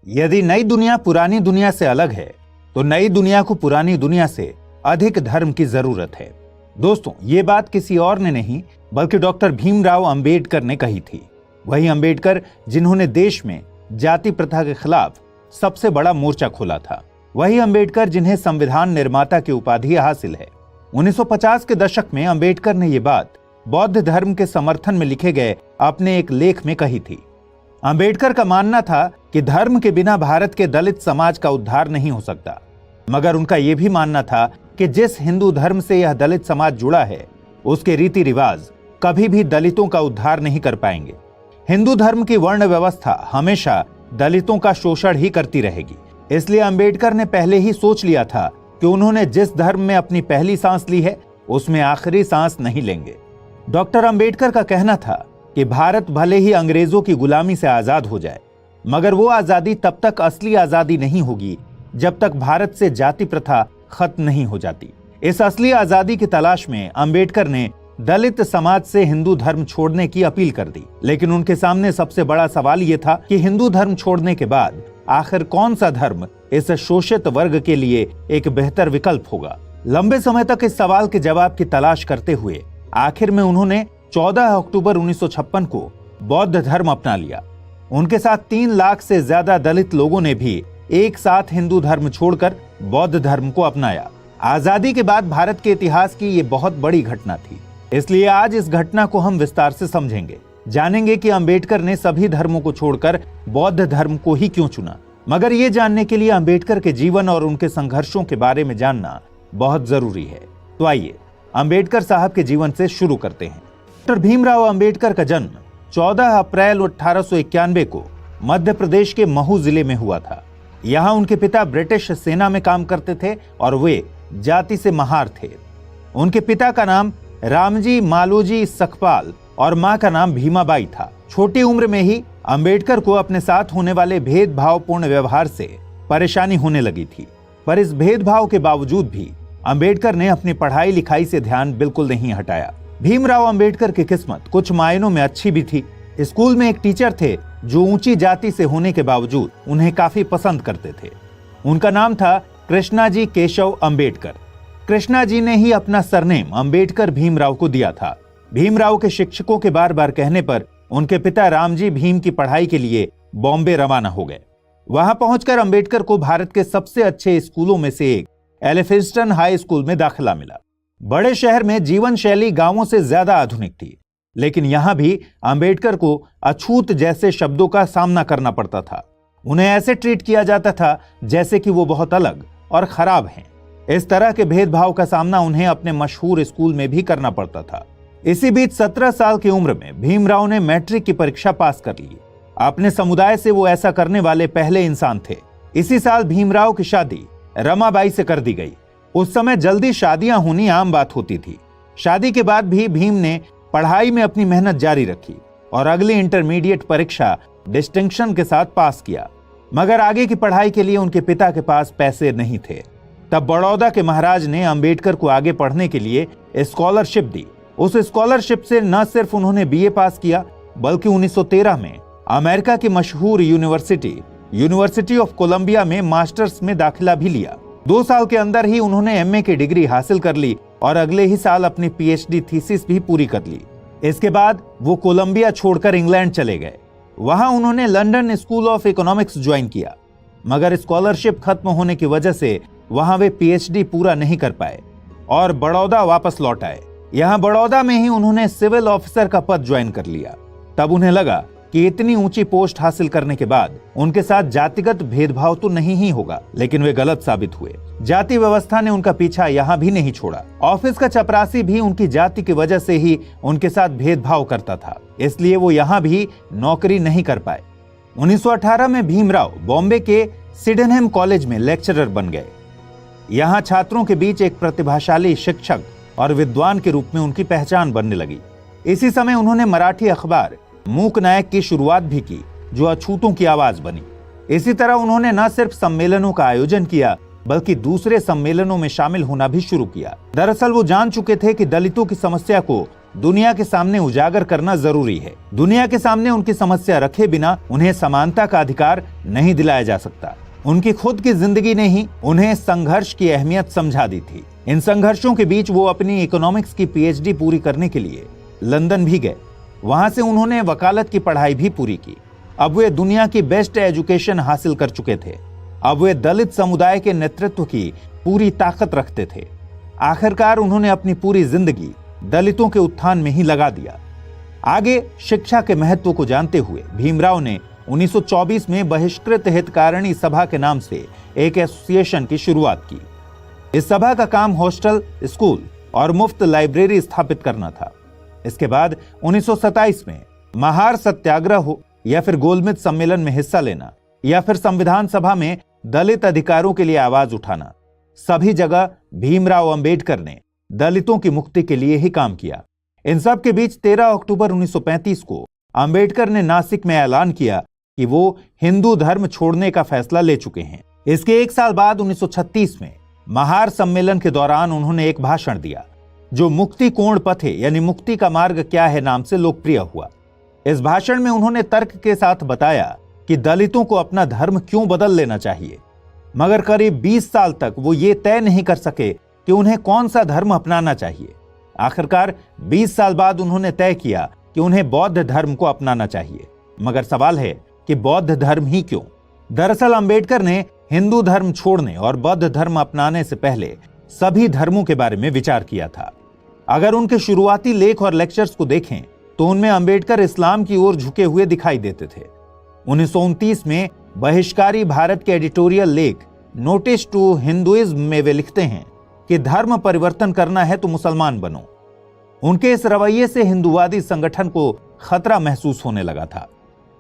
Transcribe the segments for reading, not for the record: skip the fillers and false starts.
यदि नई दुनिया पुरानी दुनिया से अलग है तो नई दुनिया को पुरानी दुनिया से अधिक धर्म की जरूरत है। दोस्तों, ये बात किसी और ने नहीं बल्कि डॉक्टर भीमराव अंबेडकर ने कही थी। वही अंबेडकर जिन्होंने देश में जाति प्रथा के खिलाफ सबसे बड़ा मोर्चा खोला था। वही अंबेडकर जिन्हें संविधान निर्माता की उपाधि हासिल है। 1950 के दशक में अंबेडकर ने ये बात बौद्ध धर्म के समर्थन में लिखे गए अपने एक लेख में कही थी। अंबेडकर का मानना था कि धर्म के बिना भारत के दलित समाज का उद्धार नहीं हो सकता, मगर उनका यह भी मानना था कि जिस हिंदू धर्म से यह दलित समाज जुड़ा है उसके रीति रिवाज कभी भी दलितों का उद्धार नहीं कर पाएंगे। हिंदू धर्म की वर्ण व्यवस्था हमेशा दलितों का शोषण ही करती रहेगी। इसलिए अंबेडकर ने पहले ही सोच लिया था कि उन्होंने जिस धर्म में अपनी पहली सांस ली है उसमें आखिरी सांस नहीं लेंगे। डॉक्टर अंबेडकर का कहना था कि भारत भले ही अंग्रेजों की गुलामी से आजाद हो जाए, मगर वो आजादी तब तक असली आजादी नहीं होगी जब तक भारत से जाति प्रथा खत्म नहीं हो जाती। इस असली आजादी की तलाश में अंबेडकर ने दलित समाज से हिंदू धर्म छोड़ने की अपील कर दी। लेकिन उनके सामने सबसे बड़ा सवाल यह था कि हिंदू धर्म छोड़ने के बाद आखिर कौन सा धर्म इस शोषित वर्ग के लिए एक बेहतर विकल्प होगा। लंबे समय तक इस सवाल के जवाब की तलाश करते हुए आखिर में उन्होंने 14 अक्टूबर 1956 को बौद्ध धर्म अपना लिया। उनके साथ 3 लाख से ज्यादा दलित लोगों ने भी एक साथ हिंदू धर्म छोड़कर बौद्ध धर्म को अपनाया। आजादी के बाद भारत के इतिहास की ये बहुत बड़ी घटना थी, इसलिए आज इस घटना को हम विस्तार से समझेंगे, जानेंगे कि अंबेडकर ने सभी धर्मों को छोड़कर बौद्ध धर्म को ही क्यों चुना। मगर ये जानने के लिए अंबेडकर के जीवन और उनके संघर्षों के बारे में जानना बहुत जरूरी है। तो आइए अंबेडकर साहब के जीवन से शुरू करते हैं। डॉक्टर भीमराव अंबेडकर का जन्म 14 अप्रैल 1891 को मध्य प्रदेश के महू जिले में हुआ था। यहाँ उनके पिता ब्रिटिश सेना में काम करते थे और वे जाति से महार थे। उनके पिता का नाम रामजी मालोजी सकपाल और मां का नाम भीमाबाई था। छोटी उम्र में ही अंबेडकर को अपने साथ होने वाले भेदभावपूर्ण व्यवहार से परेशानी होने लगी थी, पर इस भेदभाव के बावजूद भी अंबेडकर ने अपनी पढ़ाई लिखाई से ध्यान बिल्कुल नहीं हटाया। भीमराव अंबेडकर की किस्मत कुछ मायनों में अच्छी भी थी। स्कूल में एक टीचर थे जो ऊंची जाति से होने के बावजूद उन्हें काफी पसंद करते थे। उनका नाम था कृष्णाजी केशव अंबेडकर। कृष्णाजी ने ही अपना सरनेम अंबेडकर भीमराव को दिया था। भीमराव के शिक्षकों के बार बार कहने पर उनके पिता रामजी भीम की पढ़ाई के लिए बॉम्बे रवाना हो गए। वहां पहुंचकर अंबेडकर को भारत के सबसे अच्छे स्कूलों में से एक एलिफिंस्टन हाई स्कूल में दाखिला मिला। बड़े शहर में जीवन शैली गांवों से ज्यादा आधुनिक थी, लेकिन यहां भी अंबेडकर को अछूत जैसे शब्दों का सामना करना पड़ता था। उन्हें ऐसे ट्रीट किया जाता था जैसे कि वो बहुत अलग और खराब हैं। इस तरह के भेदभाव का सामना उन्हें अपने मशहूर स्कूल में भी करना पड़ता था। इसी बीच 17 साल की उम्र में भीमराव ने मैट्रिक की परीक्षा पास कर ली। अपने समुदाय से वो ऐसा करने वाले पहले इंसान थे। इसी साल भीमराव की शादी रमाबाई से कर दी गई। उस समय जल्दी शादियां होनी आम बात होती थी। शादी के बाद भी भीम ने पढ़ाई में अपनी मेहनत जारी रखी और अगली इंटरमीडिएट परीक्षा डिस्टिंक्शन के साथ पास किया। मगर आगे की पढ़ाई के लिए उनके पिता के पास पैसे नहीं थे। तब बड़ौदा के महाराज ने अंबेडकर को आगे पढ़ने के लिए स्कॉलरशिप दी। उस स्कॉलरशिप से न सिर्फ उन्होंने बीए पास किया, बल्कि 1913 में अमेरिका की मशहूर यूनिवर्सिटी ऑफ कोलंबिया में मास्टर्स में दाखिला भी लिया। 2 साल के अंदर ही उन्होंने एमए की डिग्री हासिल कर ली और अगले ही साल अपनी पीएचडी थीसिस भी पूरी कर ली। इसके बाद वो कोलंबिया छोड़कर इंग्लैंड चले गए। वहां उन्होंने London school of economics join किया, मगर स्कॉलरशिप खत्म होने की वजह से वहां वे पीएचडी पूरा नहीं कर पाए और बड़ौदा वापस लौट आए। यहाँ बड़ौदा में ही उन्होंने सिविल ऑफिसर का पद ज्वाइन कर लिया। तब उन्हें लगा कि इतनी ऊंची पोस्ट हासिल करने के बाद उनके साथ जातिगत भेदभाव तो नहीं ही होगा, लेकिन वे गलत साबित हुए। जाति व्यवस्था ने उनका पीछा यहाँ भी नहीं छोड़ा। ऑफिस का चपरासी भी उनकी जाति की वजह से ही उनके साथ भेदभाव करता था, इसलिए वो यहाँ भी नौकरी नहीं कर पाए। 1918 में भीमराव बॉम्बे के सिडेनहम कॉलेज में लेक्चरर बन गए। यहाँ छात्रों के बीच एक प्रतिभाशाली शिक्षक और विद्वान के रूप में उनकी पहचान बनने लगी। इसी समय उन्होंने मराठी अखबार मूक नायक की शुरुआत भी की, जो अछूतों की आवाज बनी। इसी तरह उन्होंने न सिर्फ सम्मेलनों का आयोजन किया, बल्कि दूसरे सम्मेलनों में शामिल होना भी शुरू किया। दरअसल वो जान चुके थे कि दलितों की समस्या को दुनिया के सामने उजागर करना जरूरी है। दुनिया के सामने उनकी समस्या रखे बिना उन्हें समानता का अधिकार नहीं दिलाया जा सकता। उनकी खुद की जिंदगी ने ही उन्हें संघर्ष की अहमियत समझा दी थी। इन संघर्षों के बीच वो अपनी इकोनॉमिक्स की पीएचडी पूरी करने के लिए लंदन भी गए। वहां से उन्होंने वकालत की पढ़ाई भी पूरी की। अब वे दुनिया की बेस्ट एजुकेशन हासिल कर चुके थे। अब वे दलित समुदाय के नेतृत्व की पूरी ताकत रखते थे। आखिरकार उन्होंने अपनी पूरी जिंदगी दलितों के उत्थान में ही लगा दिया। आगे शिक्षा के महत्व को जानते हुए भीमराव ने 1924 में बहिष्कृत हितकारिणी सभा के नाम से एक एसोसिएशन की शुरुआत की। इस सभा का काम हॉस्टल, स्कूल और मुफ्त लाइब्रेरी स्थापित करना था। इसके बाद 1927 में महार सत्याग्रह हो या फिर गोलमेज सम्मेलन में हिस्सा लेना या फिर संविधान सभा में दलित अधिकारों के लिए आवाज उठाना, सभी जगह भीमराव अंबेडकर ने दलितों की मुक्ति के लिए ही काम किया। इन सब के बीच 13 अक्टूबर 1935 को अंबेडकर ने नासिक में ऐलान किया कि वो हिंदू धर्म छोड़ने का फैसला ले चुके हैं। इसके एक साल बाद 1936 में महार सम्मेलन के दौरान उन्होंने एक भाषण दिया जो मुक्ति कोण पथे यानी मुक्ति का मार्ग क्या है नाम से लोकप्रिय हुआ। इस भाषण में उन्होंने तर्क के साथ बताया कि दलितों को अपना धर्म क्यों बदल लेना चाहिए, मगर करीब 20 साल तक वो ये तय नहीं कर सके कि उन्हें कौन सा धर्म अपनाना चाहिए। आखिरकार 20 साल बाद उन्होंने तय किया कि उन्हें बौद्ध धर्म को अपनाना चाहिए। मगर सवाल है कि बौद्ध धर्म ही क्यों? दरअसल अंबेडकर ने हिंदू धर्म छोड़ने और बौद्ध धर्म अपनाने से पहले सभी धर्मों के बारे में विचार किया था। अगर उनके शुरुआती लेख और लेक्चर्स को देखें तो उनमें अंबेडकर इस्लाम की ओर झुके हुए दिखाई देते थे। 1929 में बहिष्कारी भारत के एडिटोरियल लेख नोटिस टू हिंदुइज्म में वे लिखते हैं कि धर्म परिवर्तन करना है तो मुसलमान बनो। उनके इस रवैये से हिंदुवादी संगठन को खतरा महसूस होने लगा था।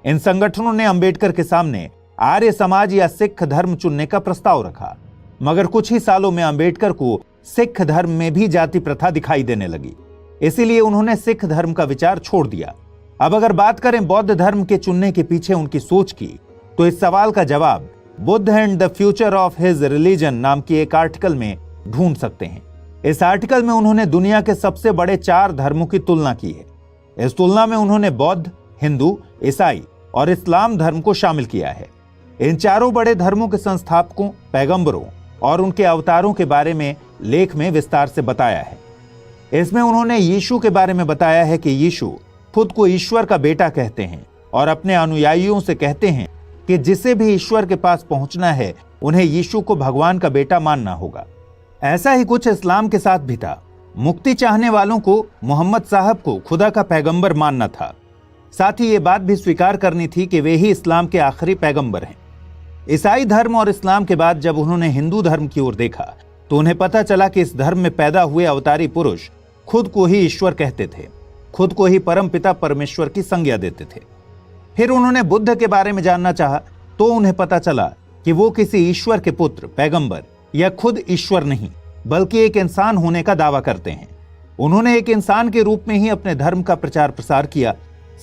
इन संगठनों ने अंबेडकर के सामने आर्य समाज या सिख धर्म चुनने का प्रस्ताव रखा, मगर कुछ ही सालों में अंबेडकर को सिख धर्म में भी जाति प्रथा दिखाई देने लगी। इसीलिए उन्होंने सिख धर्म का विचार छोड़ दिया। अब अगर बात करें बौद्ध धर्म के चुनने के पीछे उनकी सोच की, तो इस सवाल का जवाब Buddha and the future of his religion नाम की एक आर्टिकल में ढूंढ सकते हैं। इस आर्टिकल में उन्होंने दुनिया के सबसे बड़े 4 धर्मों की तुलना की है। इस तुलना में उन्होंने बौद्ध, हिंदू, ईसाई और इस्लाम धर्म को शामिल किया है। इन चारों बड़े धर्मों के संस्थापकों, पैगंबरों और उनके अवतारों के बारे में लेख में विस्तार से बताया है। इसमें उन्होंने यीशु के बारे में बताया है कि यीशु खुद को ईश्वर का बेटा कहते हैं और अपने अनुयायियों से कहते हैं कि जिसे भी ईश्वर के पास पहुंचना है उन्हें यीशु को भगवान का बेटा मानना होगा। ऐसा ही कुछ इस्लाम के साथ भी था। मुक्ति चाहने वालों को मोहम्मद साहब को खुदा का पैगंबर मानना था। साथ ही ये बात भी स्वीकार करनी थी कि वे ही इस्लाम के आखिरी पैगंबर हैं। ईसाई धर्म और इस्लाम के बाद जब उन्होंने हिंदू धर्म की ओर देखा तो उन्हें पता चला कि इस धर्म में पैदा हुए अवतारी पुरुष खुद को ही ईश्वर कहते थे, खुद को ही परमपिता परमेश्वर की संज्ञा देते थे। फिर उन्होंने बुद्ध के बारे में जानना चाहा तो उन्हें पता चला कि वो किसी ईश्वर के पुत्र, पैगंबर या खुद ईश्वर नहीं बल्कि एक इंसान होने का दावा करते हैं। उन्होंने एक इंसान के रूप में ही अपने धर्म का प्रचार प्रसार किया।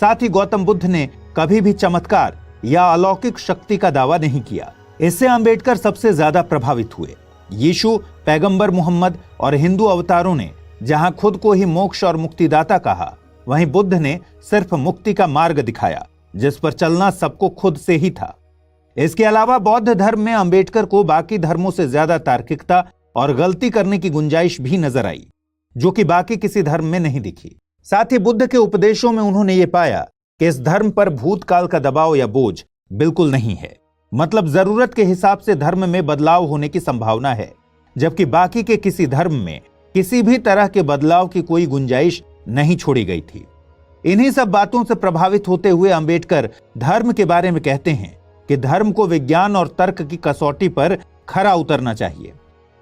साथ ही गौतम बुद्ध ने कभी भी चमत्कार या अलौकिक शक्ति का दावा नहीं किया। इससे अंबेडकर सबसे ज्यादा प्रभावित हुए। यीशु, पैगंबर मोहम्मद और हिंदू अवतारों ने जहां खुद को ही मोक्ष और मुक्तिदाता कहा, वहीं बुद्ध ने सिर्फ मुक्ति का मार्ग दिखाया जिस पर चलना सबको खुद से ही था। इसके अलावा बौद्ध धर्म में अंबेडकर को बाकी धर्मों से ज्यादा तार्किकता और गलती करने की गुंजाइश भी नजर आई, जो कि बाकी किसी धर्म में नहीं दिखी। साथ ही बुद्ध के उपदेशों में उन्होंने ये पाया कि इस धर्म पर भूतकाल का दबाव या बोझ बिल्कुल नहीं है। मतलब जरूरत के हिसाब से धर्म में बदलाव होने की संभावना है, जबकि बाकी के किसी धर्म में किसी भी तरह के बदलाव की कोई गुंजाइश नहीं छोड़ी गई थी। इन्हीं सब बातों से प्रभावित होते हुए अंबेडकर धर्म के बारे में कहते हैं कि धर्म को विज्ञान और तर्क की कसौटी पर खरा उतरना चाहिए।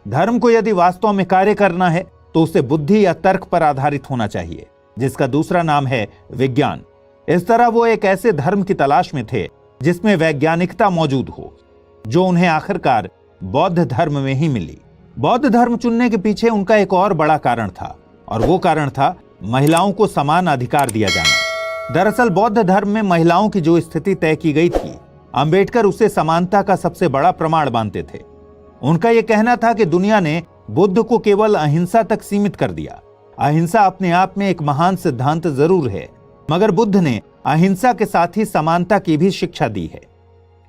धर्म को यदि वास्तव में कार्य करना है तो उसे बुद्धि या तर्क पर आधारित होना चाहिए, जिसका दूसरा नाम है विज्ञान। इस तरह वो एक ऐसे धर्म की तलाश में थे जिसमें वैज्ञानिकता मौजूद हो, जो उन्हें आखिरकार बौद्ध धर्म में ही मिली। बौद्ध धर्म चुनने के पीछे उनका एक और बड़ा कारण था, और वो कारण था महिलाओं को समान अधिकार दिया जाना। दरअसल बौद्ध धर्म में महिलाओं की जो स्थिति तय की गई थी, अंबेडकर उसे समानता का सबसे बड़ा प्रमाण मानते थे। उनका यह कहना था कि दुनिया ने बुद्ध को केवल अहिंसा तक सीमित कर दिया। अहिंसा अपने आप में एक महान सिद्धांत जरूर है, मगर बुद्ध ने अहिंसा के साथ ही समानता की भी शिक्षा दी है।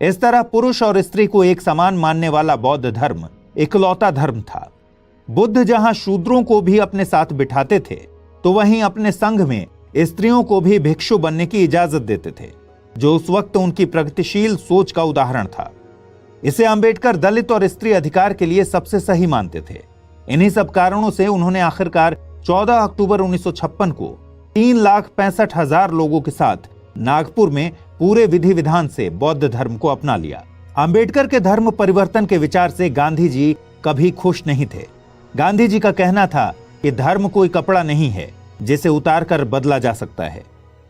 इस तरह पुरुष और स्त्री को एक समान मानने वाला बौद्ध धर्म इकलौता धर्म था। बुद्ध जहां शूद्रों को भी अपने साथ बिठाते थे, तो वहीं अपने संघ में स्त्रियों को भी भिक्षु बनने की इजाजत देते थे, जो उस वक्त उनकी प्रगतिशील सोच का उदाहरण था। इसे अंबेडकर दलित और स्त्री अधिकार के लिए सबसे सही मानते थे। इन्हीं सब कारणों से उन्होंने आखिरकार 14 अक्टूबर 1956 को 3,65,000 लोगों के साथ नागपुर में पूरे विधि विधान से बौद्ध धर्म को अपना लिया। अंबेडकर के धर्म परिवर्तन के विचार से गांधी जी कभी खुश नहीं थे। गांधी जी का कहना था कि धर्म कोई कपड़ा नहीं है जिसे उतार कर बदला जा सकता है।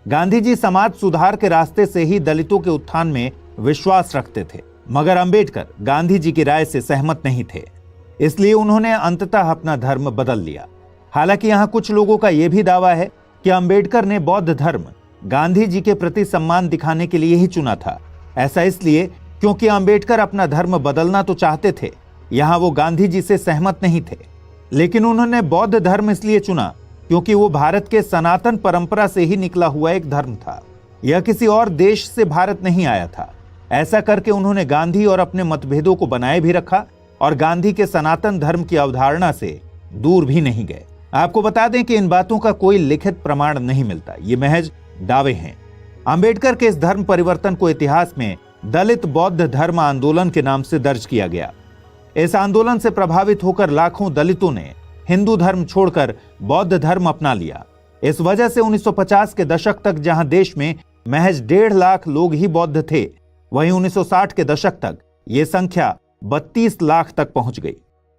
गांधी जी समाज सुधार के रास्ते से ही दलितों के उत्थान में विश्वास रखते थे, मगर अंबेडकर गांधी जी की राय से सहमत नहीं थे, इसलिए उन्होंने अंततः अपना धर्म बदल लिया। हालांकि यहाँ कुछ लोगों का यह भी दावा है कि अंबेडकर ने बौद्ध धर्म गांधी जी के प्रति सम्मान दिखाने के लिए ही चुना था। ऐसा इसलिए क्योंकि अंबेडकर अपना धर्म बदलना तो चाहते थे, यहाँ वो गांधी जी से सहमत नहीं थे, लेकिन उन्होंने बौद्ध धर्म इसलिए चुना क्योंकि वो भारत के सनातन परंपरा से ही निकला हुआ एक धर्म था। यह किसी और देश से भारत नहीं आया था। ऐसा करके उन्होंने गांधी और अपने मतभेदों को बनाए भी रखा और गांधी के सनातन धर्म की अवधारणा से दूर भी नहीं गए। आपको बता दें कि इन बातों का कोई लिखित प्रमाण नहीं मिलता, ये महज दावे हैं। अंबेडकर के इस धर्म परिवर्तन को इतिहास में दलित बौद्ध धर्म आंदोलन के नाम से दर्ज किया गया। इस आंदोलन से प्रभावित होकर लाखों दलितों ने हिंदू धर्म छोड़कर बौद्ध धर्म अपना लिया। इस वजह से 1950 के दशक तक जहां देश में महज 1.5 लाख लोग ही बौद्ध थे, वहीं 1960 के दशक तक ये संख्या 32 लाख तक पहुंच गई।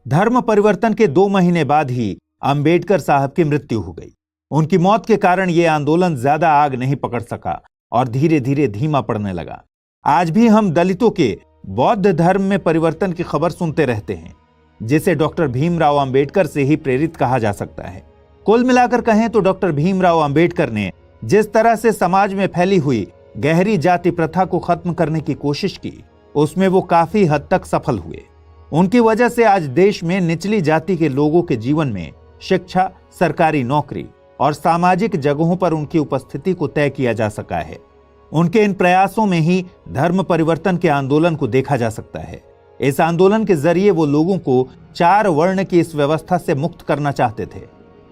धर्म परिवर्तन के 2 महीने बाद ही अंबेडकर साहब की मृत्यु हो गई। उनकी मौत के कारण यह आंदोलन ज्यादा आग नहीं पकड़ सका और धीरे धीरे धीमा पड़ने लगा। आज भी हम दलितों के बौद्ध धर्म में परिवर्तन की खबर सुनते रहते हैं, जिसे डॉक्टर भीमराव अंबेडकर से ही प्रेरित कहा जा सकता है। कुल मिलाकर कहें तो डॉक्टर भीमराव अंबेडकर ने जिस तरह से समाज में फैली हुई गहरी जाति प्रथा को खत्म करने की कोशिश की, उसमें वो काफी हद तक सफल हुए। उनकी वजह से आज देश में निचली जाति के लोगों के जीवन में शिक्षा, सरकारी नौकरी और सामाजिक जगहों पर उनकी उपस्थिति को तय किया जा सका है। उनके इन प्रयासों में ही धर्म परिवर्तन के आंदोलन को देखा जा सकता है। इस आंदोलन के जरिए वो लोगों को 4 वर्ण की इस व्यवस्था से मुक्त करना चाहते थे।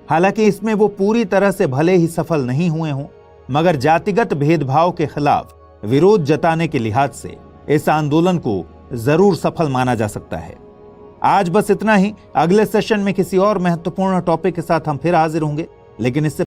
हालांकि इसमें वो पूरी तरह से भले ही सफल नहीं हुए हों, मगर जातिगत भेदभाव के खिलाफ विरोध जताने के लिहाज से इस आंदोलन को जरूर सफल माना जा सकता है। आज बस इतना ही। अगले सेशन में किसी और महत्वपूर्ण टॉपिक के साथ हम फिर हाजिर होंगे, लेकिन इससे